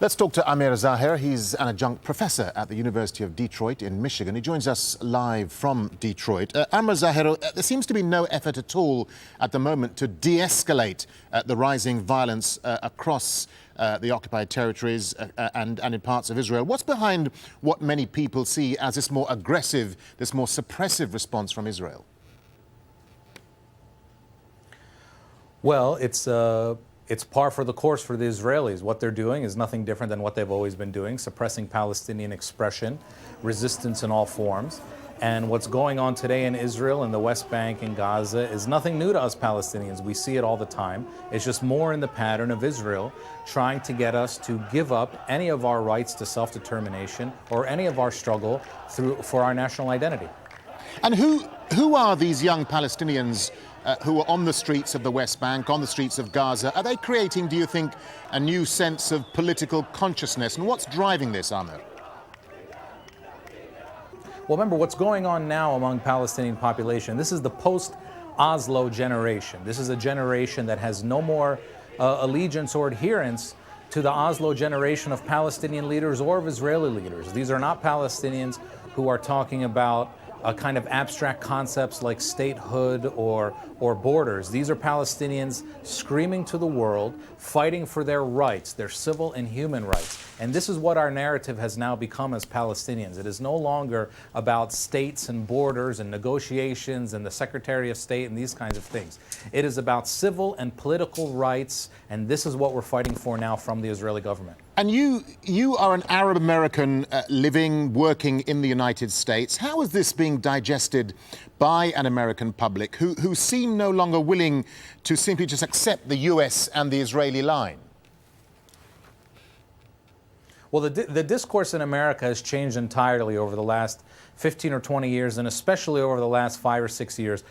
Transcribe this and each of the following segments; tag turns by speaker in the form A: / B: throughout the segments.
A: Let's talk to Amer Zahr. He's an adjunct professor at the University of Detroit in Michigan. He joins us live from Detroit. Amer Zahr, there seems to be no effort at all at the moment to de-escalate the rising violence across the occupied territories and in parts of Israel. What's behind what many people see as this more aggressive, this more suppressive response from Israel?
B: Well, it's par for the course for the Israelis. What they're doing is nothing different than what they've always been doing, suppressing Palestinian expression, resistance in all forms. And what's going on today in Israel, in the West Bank, in Gaza, is nothing new to us Palestinians. We see it all the time. It's just more in the pattern of Israel trying to get us to give up any of our rights to self-determination or any of our struggle for our national identity.
A: And who are these young Palestinians who are on the streets of the West Bank, on the streets of Gaza? Are they creating, do you think, a new sense of political consciousness? And what's driving this, Amer?
B: Well, remember, what's going on now among Palestinian population, this is the post-Oslo generation. This is a generation that has no more allegiance or adherence to the Oslo generation of Palestinian leaders or of Israeli leaders. These are not Palestinians who are talking about a kind of abstract concepts like statehood or borders. These are Palestinians screaming to the world, fighting for their rights, their civil and human rights. And this is what our narrative has now become as Palestinians. It is no longer about states and borders and negotiations and the Secretary of State and these kinds of things. It is about civil and political rights, and this is what we're fighting for now from the Israeli government.
A: And you are an Arab-American living, working in the United States. How is this being digested by an American public who seem no longer willing to simply just accept the US and the Israeli line?
B: Well, the discourse in America has changed entirely over the last 15 or 20 years, and especially over the last 5 or 6 years.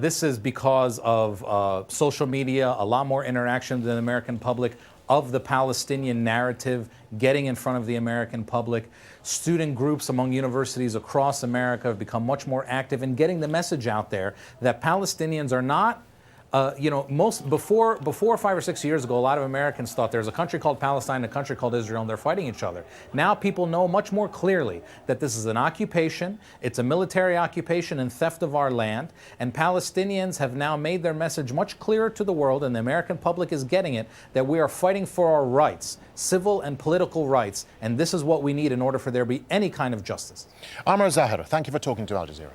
B: This is because of social media, a lot more interaction with the American public, of the Palestinian narrative getting in front of the American public. Student groups among universities across America have become much more active in getting the message out there that Palestinians are not, before 5 or 6 years ago, a lot of Americans thought there's a country called Palestine and a country called Israel, and they're fighting each other. Now people know much more clearly that this is an occupation, it's a military occupation and theft of our land, and Palestinians have now made their message much clearer to the world, and the American public is getting it, that we are fighting for our rights, civil and political rights, and this is what we need in order for there to be any kind of justice.
A: Amer Zahr, thank you for talking to Al Jazeera.